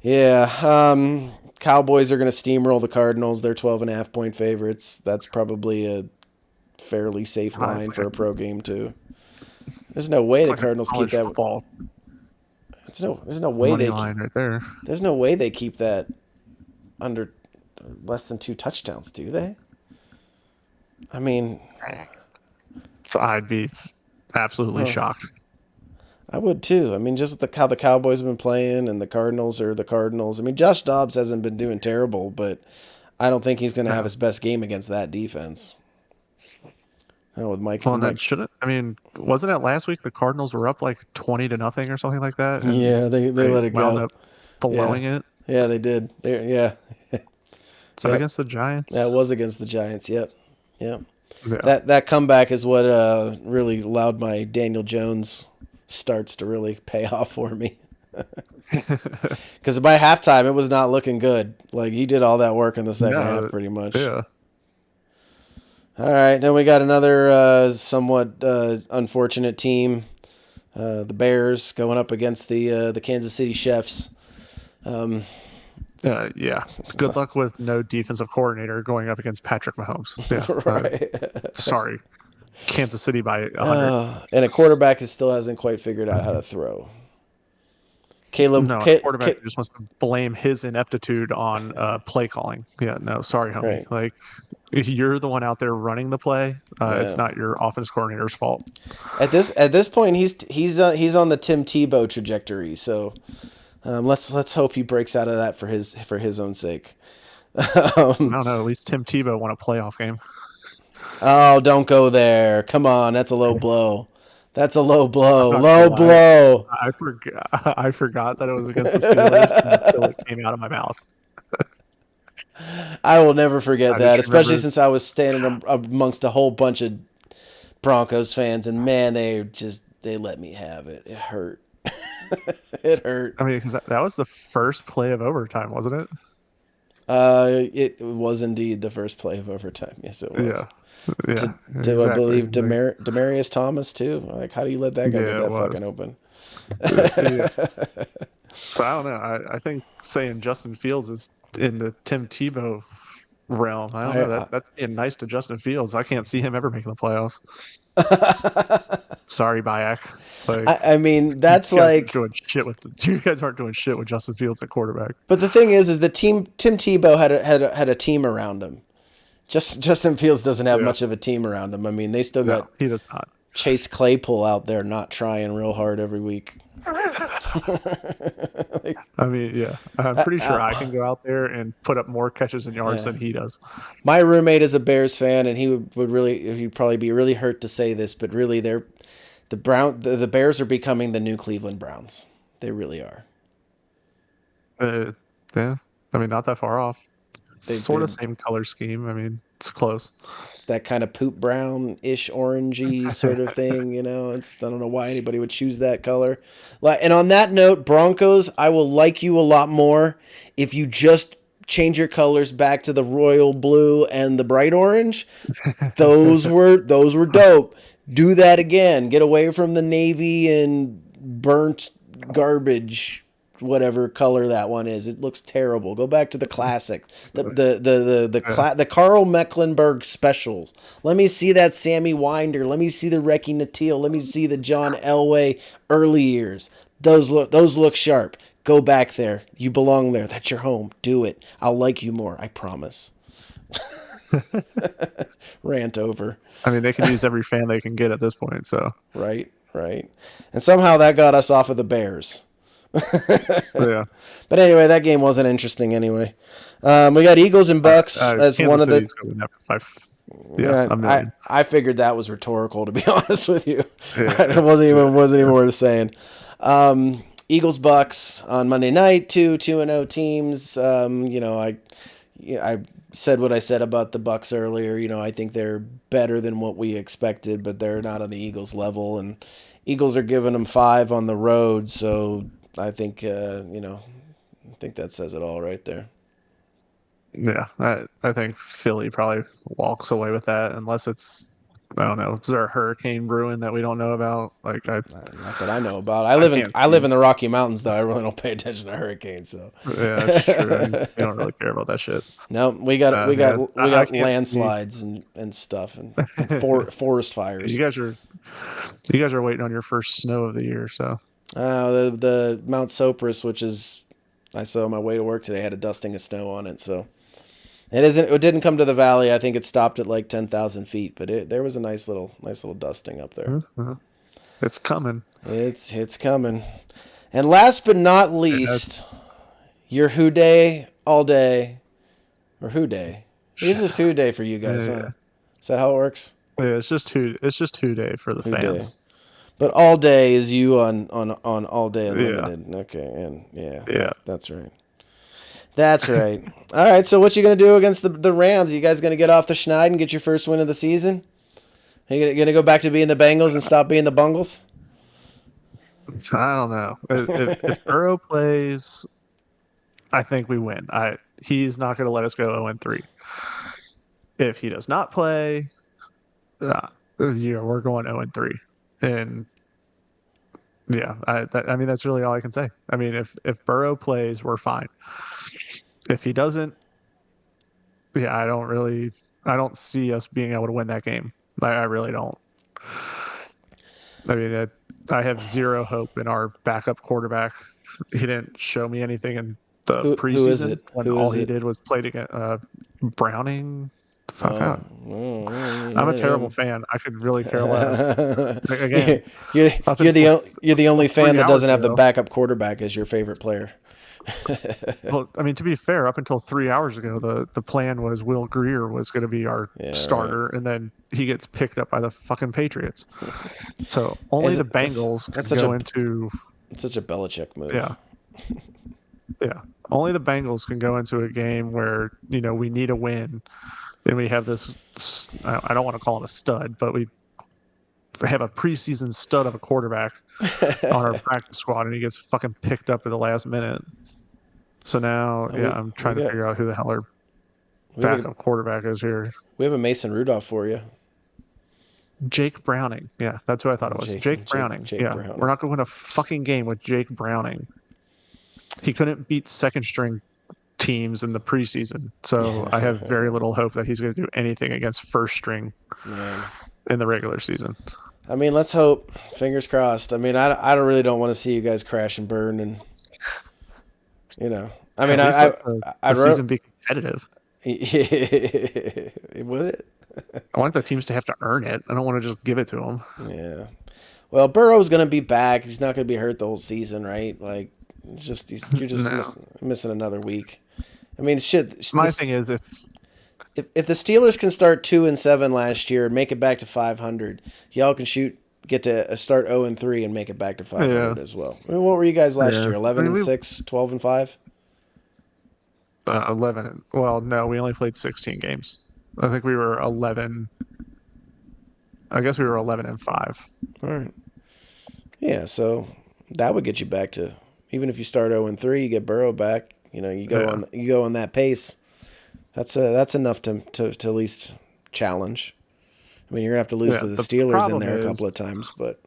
Yeah. Cowboys are going to steamroll the Cardinals. They're 12.5-point favorites. That's probably a fairly safe line for a pro game too. There's no way the Cardinals keep that. Ball. There's no way they line right there. There's no way they keep that under less than 2 touchdowns, do they? I mean, so I'd be absolutely shocked. I would too. I mean, just how the Cowboys have been playing, and the Cardinals are the Cardinals. I mean, Josh Dobbs hasn't been doing terrible, but I don't think he's going to have his best game against that defense. With Mike. Well, and then shouldn't. I mean, wasn't it last week the Cardinals were up like 20-0 or something like that? Yeah, they let it go. Up blowing it. Yeah, they did. Yeah. Is that against the Giants? That was against the Giants. Yep. Yeah. That comeback is what really allowed my Daniel Jones starts to really pay off for me. Because by halftime, it was not looking good. Like, he did all that work in the second half, pretty much. Yeah. All right, then we got another somewhat unfortunate team, the Bears, going up against the Kansas City Chiefs. Yeah. Good luck with no defensive coordinator going up against Patrick Mahomes. Yeah. Right. Sorry. Kansas City by 100. And a quarterback still hasn't quite figured out how to throw. A quarterback just wants to blame his ineptitude on play calling. Yeah, no, sorry, homie. Right. Like, if you're the one out there running the play, it's not your offense coordinator's fault. At this point, he's on the Tim Tebow trajectory. So let's hope he breaks out of that for his own sake. I don't know. At least Tim Tebow won a playoff game. Oh, don't go there. Come on, that's a low blow. That's a low blow. Low blow. I forgot that it was against the Steelers until it came out of my mouth. I will never forget that, especially since I was standing amongst a whole bunch of Broncos fans, and man, they let me have it. It hurt. It hurt. I mean, because that was the first play of overtime, wasn't it? It was indeed the first play of overtime. Yes, it was. Yeah. Exactly. I believe Demaryius Thomas too. Like, how do you let that guy get that fucking open? Yeah. So I don't know. I think saying Justin Fields is in the Tim Tebow realm. I don't know. That's being nice to Justin Fields. I can't see him ever making the playoffs. Sorry, Bayak. Like, I mean, that's like you guys aren't doing shit with Justin Fields at quarterback. But the thing is the Tim Tebow had a team around him. Justin Fields doesn't have much of a team around him. I mean, they still got he does not. Chase Claypool out there not trying real hard every week. I mean, yeah. I'm pretty sure I can go out there and put up more catches and yards than he does. My roommate is a Bears fan, and he'd probably be really hurt to say this, but really the Bears are becoming the new Cleveland Browns. They really are. Yeah. I mean, not that far off. Sort of same color scheme. I mean, It's close. It's that kind of poop brown-ish orangey sort of thing, you know. It's I don't know why anybody would choose that color. And on that note, Broncos, I will like you a lot more if you just change your colors back to the royal blue and the bright orange. Those were dope. Do that again. Get away from the navy and burnt garbage, whatever color that one is. It looks terrible. Go back to the classic, the Carl Mecklenburg specials. Let me see that Sammy Winder. Let me see the Recky Natil. Let me see the John Elway early years. Those look sharp. Go back there. You belong there. That's your home. Do it. I'll like you more. I promise. Rant over. I mean, they can use every fan they can get at this point. So Right, right. And somehow that got us off of the Bears. yeah, But anyway, that game wasn't interesting anyway. We got Eagles and Bucks as Kansas one of the. City's going up 5. Yeah, a I million. I figured that was rhetorical, to be honest with you. Yeah, It wasn't even worth saying. Eagles Bucks on Monday night. 2-0 teams. I said what I said about the Bucks earlier. I think they're better than what we expected, but they're not on the Eagles level. And Eagles are giving them 5 on the road, so I think I think that says it all right there. yeah. I think Philly probably walks away with that, unless it's, I don't know. Is there a hurricane brewing that we don't know about? Like Not that I know about. I I live in can't I see. live in the Rocky Mountains, though. I really don't pay attention to hurricanes. So Yeah, that's true. You don't really care about that shit. no, we got we Yeah, got we I got can't see. landslides and stuff and forest You fires. guys are you guys are waiting on your first snow of the year, so The Mount Sopris, which is I saw on my way to work today, had a dusting of snow on it. So it didn't come to the valley. I think it stopped at like 10,000 feet, but there was a nice little dusting up there. mhm. It's coming. It's coming. And last but not Yeah, least, your Who Day all day or Who Day. It's just Who Day for you guys, huh? yeah, Is that how it works? yeah. It's just 2 day for the Who Day. fans. But all day is you on All Day Yeah, Unlimited. Okay, and yeah, yeah. that's right. That's right. All right. So what you gonna do against the Rams? You guys gonna get off the schneid and get your first win of the season? Are you gonna go back to being the Bengals and stop being the Bungles? I don't know. If Burrow plays, I think we win. He's not going to let us go 0-3. If he does not play, uh, we're going 0-3. And yeah, I mean that's really all I can say. I mean, if Burrow plays, we're fine. If he doesn't, yeah, I don't see us being able to win that game. I really don't. I mean, I have zero hope in our backup quarterback. He didn't show me anything in the Who is preseason it? when Who all is he it? did was played against Browning. Fuck Oh, out. I'm a terrible mm, fan. I could really care less. mm. Like, again, you're up you're until you're the only fan 3 hours that doesn't have the ago. backup quarterback as your favorite player. Well, I mean, to be fair, up until 3 hours ago, the plan was Will Greer was going to be our Yeah, right. starter, and then he gets picked up by the fucking Patriots. So only It's, the it's Bengals that's can go into, such a Belichick move. yeah, yeah. Only the Bengals can go into a game where we need a win, and we have this. I don't want to call him a stud, but we have a preseason stud of a quarterback on our practice squad, and he gets fucking picked up at the last minute. So now, yeah, we I'm we trying to got figure out who the hell our we have a backup quarterback is here. we have a Mason Rudolph for you. Jake Browning. Yeah, that's who I thought it was. Jake Browning. Jake Yeah, we're Browning. not going to win a fucking game with Jake Browning. He couldn't beat second string teams in the preseason. So I have very little hope that he's going to do anything against first string Man. in the regular season. I mean, let's hope. Fingers crossed. I mean, I don't really don't want to see you guys crash and burn, and I mean, At least let the I'd wrote. season be competitive. Would it? I want the teams to have to earn it. I don't want to just give it to them. Yeah. Well, Burrow's gonna be back. He's not gonna be hurt the whole season, right? Like, you're just No. missing another week. I mean, shit. My thing is, If the Steelers can start 2-7 last year and make it back to 500, y'all can get to start 0-3 and make it back to yeah, 500 as well. I mean, what were you guys last yeah. year? I 11 mean, and 6, 12 and 5. 11. Well, no, we only played 16 games. I think we were 11. I guess we were 11-5. All right. Yeah, so that would get you back to, even if you start 0-3, you get Burrow back. Yeah, You go on that pace. That's enough to at least challenge. I mean, you're gonna have to lose yeah. to the The Steelers in problem there a is couple of times, but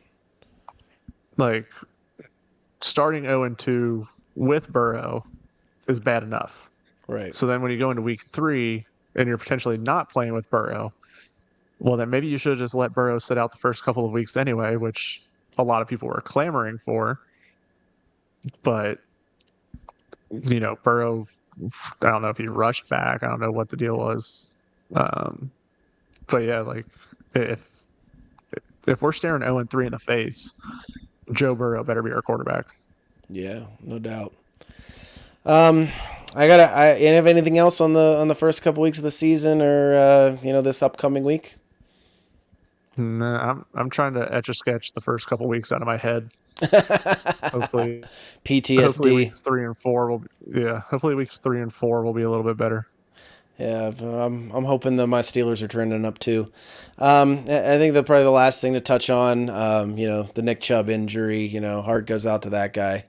like starting 0-2 with Burrow is bad enough. right. So then when you go into week 3 and you're potentially not playing with Burrow, well, then maybe you should have just let Burrow sit out the first couple of weeks anyway, which a lot of people were clamoring for. But, Burrow, I don't know if he rushed back. I don't know what the deal was. Um, but yeah, like if if we're staring 0-3 in the face, Joe Burrow better be our quarterback. Yeah, no doubt. Um, I have anything else on the first couple weeks of the season, or this upcoming week? Nah, I'm trying to etch a sketch the first couple weeks out of my head. Hopefully, hopefully PTSD. weeks 3 and 4 will yeah. Hopefully weeks 3 and 4 will be a little bit better. Yeah, I'm hoping that my Steelers are trending up too. I think that probably the last thing to touch on, the Nick Chubb injury. Heart goes out to that guy.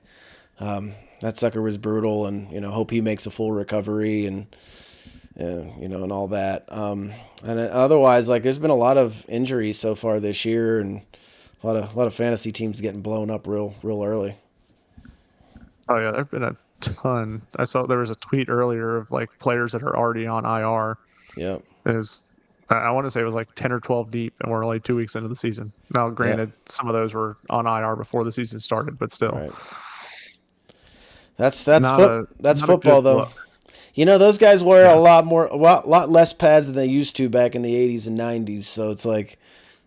That sucker was brutal, and hope he makes a full recovery, and all that. And otherwise, like, there's been a lot of injuries so far this year, and a lot of fantasy teams getting blown up real early. Oh yeah, there've been a ton. I saw there was a tweet earlier of like players that are already on IR. Yep. It was I want to say it was like 10 or 12 deep, and we're only 2 weeks into the season. Now, Yeah. granted, some of those were on IR before the season started, but still, Right. That's not a that's not a football good though. look. Those guys wear Yeah, a lot less pads than they used to back in the 80s and 90s. So it's like,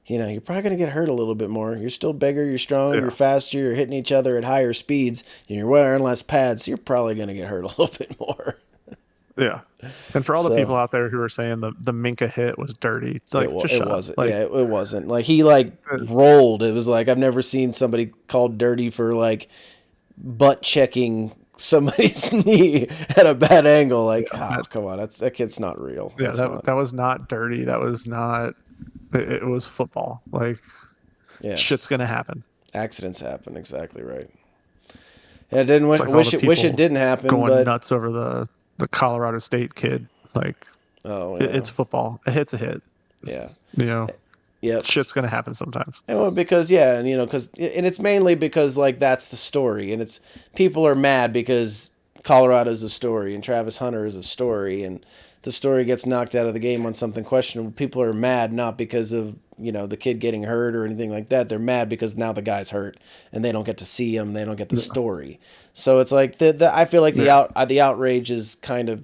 you're probably going to get hurt a little bit more. You're still bigger, you're stronger, you're yeah, faster, you're hitting each other at higher speeds, and you're wearing less pads. So you're probably going to get hurt a little bit more. yeah. And for all the So people out there who are saying the Minka hit was dirty, it like just it shut up. wasn't. Like, Yeah, it wasn't. Like, he like rolled. It was like I've never seen somebody called dirty for like butt checking somebody's knee at a bad angle. Like, yeah, oh, come on, that kid's not real. yeah, That's that not. that was not dirty. That was not. It was football. Like, Yeah, shit's gonna happen. accidents happen. Exactly right. Yeah, I didn't It's like all the wish it people didn't happen, going but nuts over the Colorado State kid. Like, oh yeah, it's football. A hit's a hit. yeah, You know, yep. shit's gonna happen sometimes. And well, because yeah, and it's mainly because like that's the story, and it's people are mad because Colorado's a story and Travis Hunter is a story, and the story gets knocked out of the game on something questionable. People are mad not because of the kid getting hurt or anything like that. They're mad because now the guy's hurt and they don't get to see him. They don't get the Yeah, story. So it's like I feel like yeah, the outrage is kind of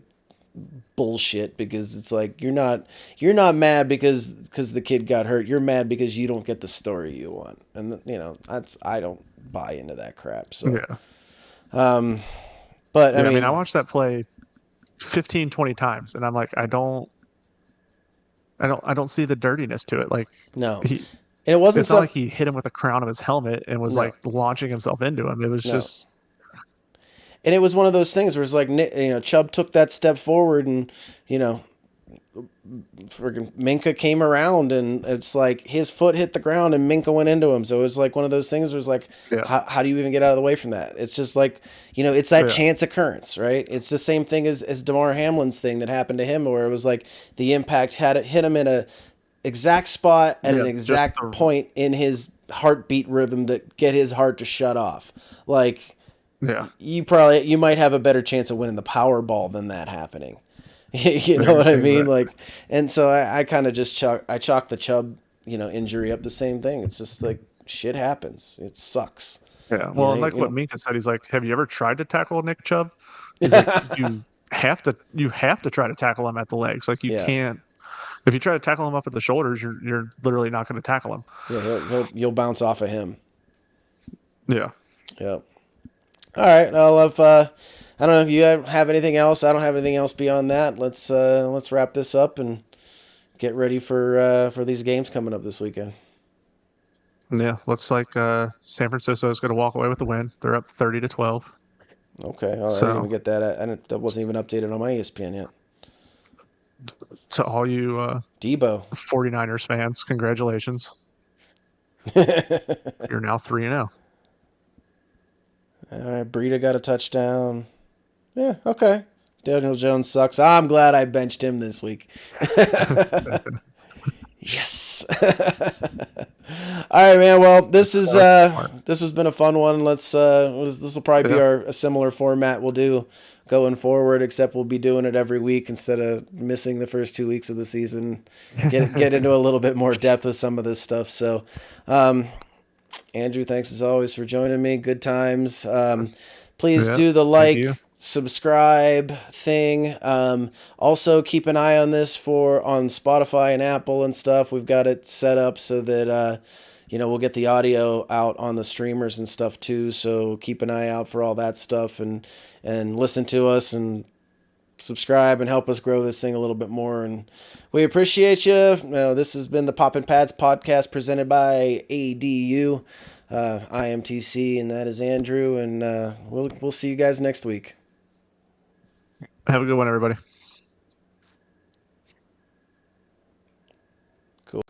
bullshit because it's like you're not mad because the kid got hurt. You're mad because you don't get the story you want, and that's I don't buy into that crap. So, yeah, but I yeah. I mean, I mean, watched that play 15, 20 times, and I'm like, I don't see the dirtiness to it. Like, no, he, and it wasn't it's not some like he hit him with the crown of his helmet and was no like launching himself into him. It was no, just, and it was one of those things where it's like Chubb took that step forward, and you know friggin' Minka came around, and it's like his foot hit the ground and Minka went into him. So it was like one of those things where it's like, yeah, how do you even get out of the way from that? It's just like, it's that yeah, chance occurrence, right? It's the same thing as Damar Hamlin's thing that happened to him, where it was like the impact had it hit him in a exact spot at an yeah. Just exact the, point in his heartbeat rhythm that get his heart to shut off. Like, yeah, you might have a better chance of winning the Powerball than that happening. You know what I mean? exactly. Like, and so I kind of just chalk the Chubb, injury up the same thing. It's just like shit happens. It sucks. Yeah. You Well, know, and like you what know. Minka said, he's like, "Have you ever tried to tackle Nick Chubb?" He's like, "You have to try to tackle him at the legs. Like, you Yeah, can't. If you try to tackle him up at the shoulders, you're literally not going to tackle him." yeah. You'll bounce off of him. Yeah. Yep. All right. Well, if I don't know if you have anything else. I don't have anything else beyond that. Let's wrap this up and get ready for these games coming up this weekend. Yeah. Looks like San Francisco is going to walk away with the win. They're up 30-12. Okay. Oh, I didn't So even get that. That wasn't even updated on my ESPN yet. To all you Debo. 49ers fans, congratulations. You're now 3-0. All right, Breida got a touchdown. Yeah, okay. Daniel Jones sucks. I'm glad I benched him this week. Yes. All right, man. Well, Smart. this has been a fun one. This will probably be Yeah. a similar format we'll do going forward, except we'll be doing it every week instead of missing the first 2 weeks of the season. Get into a little bit more depth with some of this stuff. So, um, Andrew, thanks as always for joining me. Good times. Please Yeah. do the Thank you. subscribe thing. Also, keep an eye on this on Spotify and Apple and stuff. We've got it set up so that we'll get the audio out on the streamers and stuff too. So keep an eye out for all that stuff and listen to us and subscribe and help us grow this thing a little bit more. And we appreciate you. This has been the Poppin' Pads podcast presented by ADU. I am TC, and that is Andrew, and we'll see you guys next week. Have a good one, everybody.